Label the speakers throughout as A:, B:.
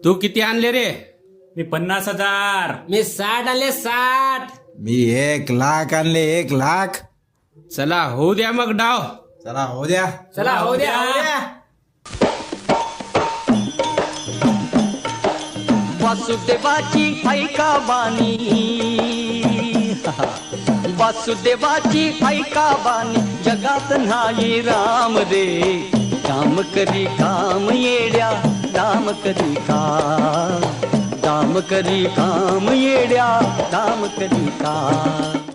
A: तू किती आणले रे?
B: मी 50,000.
A: मी 60 आणले 60.
C: मी 1,00,000 आणले 1,00,000.
A: चला होऊ द्या मग डाव.
C: चला हो द्या.
A: चला होऊ द्या.
D: वासुदेवाची ऐका बानी, वासुदेवाची ऐका बानी, जगात नाही राम रे. काम करी काम येड्या, काम करी काम, काम करी काम येड्या, काम करी काम.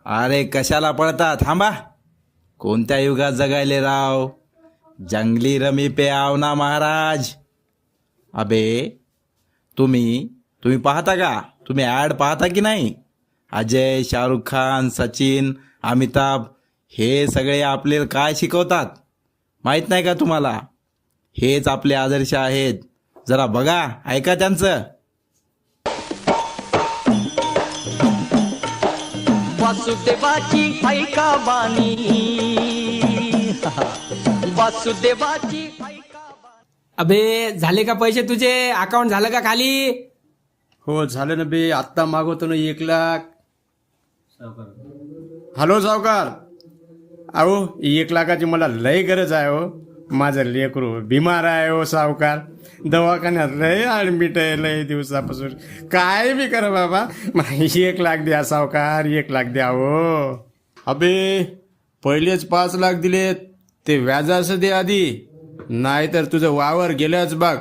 C: अरे कशाला पळता, थांबा. कोणत्या युगात जगायले राव? जंगली रमी पे आव ना महाराज. अबे तुम्ही पाहता का? तुम्ही ऍड पाहता की नाही? अजय, शाहरुख खान, सचिन, अमिताभ हे सगळे आपल्याला काय शिकवतात माहित नाही का तुम्हाला? हेच आपले आदर्श आहेत. जरा बघा, ऐका त्यांचं.
D: वासुदेवाची ऐका बानी, वासुदेवाची ऐका बानी.
A: अबे झाले का पैसे तुझे? अकाउंट झालं का खाली?
E: हो झालं ना बे, आत्ता मागवतो ना 1,00,000. हॅलो सावकार, अहो 1,00,000ची मला लय गरज आहे हो. माझं लेकरू बिमार आहे हो सावकार, दवाखान्यात लय ऍडमिट आहे लय दिवसापासून. काय बी करा बाबा, मला 1,00,000 द्या सावकार, 1,00,000 द्या हो. अबे पहिलेच 5,00,000 दिलेत, ते व्याजाचं दे आधी, नाहीतर तुझं वावर गेल्याच बघ.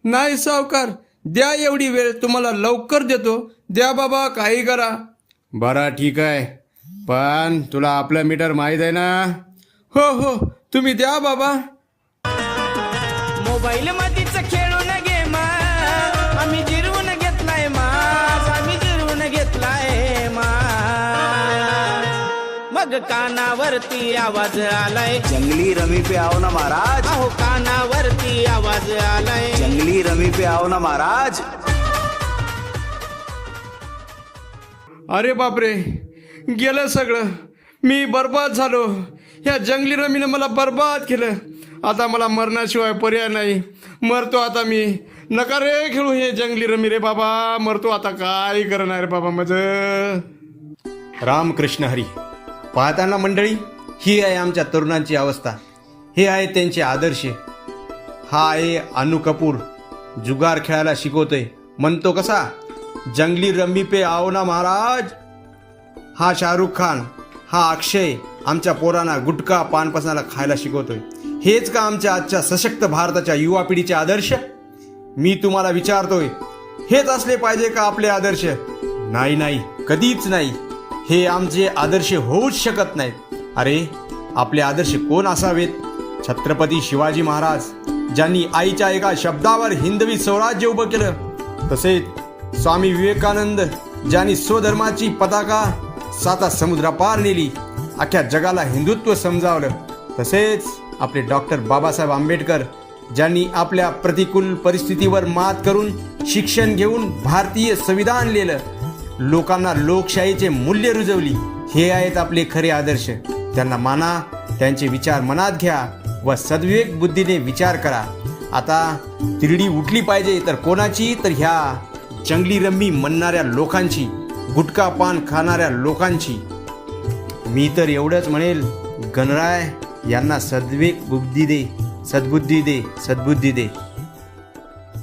E: नाही सावकार, द्या, एवढी वेळ तुम्हाला लवकर देतो, द्या बाबा, काही करा. बरं ठीक आहे, पण तुला आपलं मीटर माहीत आहे ना? हो हो, तुम्ही द्या बाबा.
F: मोबाईल मध्येच खेळून गेम आम्ही जिरवून घेतलाय माज, आम्ही जिरवून घेतलाय माज. मग कानावरती आवाज आलाय,
G: जंगली रमी पे आओ ना महाराज.
F: अहो कानावरती आवाज आलाय,
G: जंगली रमी पे आओ ना महाराज.
E: अरे बापरे, गेलं सगळं, मी बर्बाद झालो. ह्या जंगली रमीनं मला बर्बाद केलं. आता मला मरण्याशिवाय पर्याय नाही. मरतो आता मी. नका रे खेळू हे जंगली रमी रे बाबा, मरतो आता. काय करणार रे बाबा माझं. रामकृष्ण हरी. पाहताना मंडळी, ही आहे आमच्या तरुणांची अवस्था, हे आहे त्यांचे आदर्श. हा आहे अनु कपूर, जुगार खेळायला शिकवतोय. म्हणतो कसा, जंगली रमी पे आओ ना महाराज. हा शाहरुख खान, हा अक्षय आमच्या पोरांना गुटखा पानपसनाला खायला शिकवतोय. हेच का आमच्या आजच्या सशक्त भारताच्या युवा पिढीचे आदर्श? मी तुम्हाला विचारतोय, हेच असले पाहिजे का आपले आदर्श? नाही नाही, कधीच नाही. हे आमचे आदर्श होऊच शकत नाहीत. अरे आपले आदर्श कोण असावेत? छत्रपती शिवाजी महाराज, ज्यांनी आईच्या एका शब्दावर हिंदवी स्वराज्य उभं केलं. तसेच स्वामी विवेकानंद, ज्यांनी स्वधर्माची पताका 7 समुद्रापार नेली, अख्ख्या जगाला हिंदुत्व समजावलं. तसेच आपले डॉक्टर बाबासाहेब आंबेडकर, ज्यांनी आपल्या प्रतिकूल परिस्थितीवर मात करून शिक्षण घेऊन भारतीय संविधान लिहिलं, लोकांना लोकशाहीचे मूल्य रुजवली. हे आहेत आपले खरे आदर्श. त्यांना माना, त्यांचे विचार मनात घ्या व सद्विवेक बुद्धीने विचार करा. आता तिरडी उठली पाहिजे, तर कोणाची? तर ह्या जंगली रम्मी म्हणणाऱ्या लोकांची, गुटखा पान खाणाऱ्या लोकांची. मी तर एवढंच म्हणेल, गणराय यांना सद्विवेक बुद्धी दे, सद्बुद्धी दे, सद्बुद्धी दे.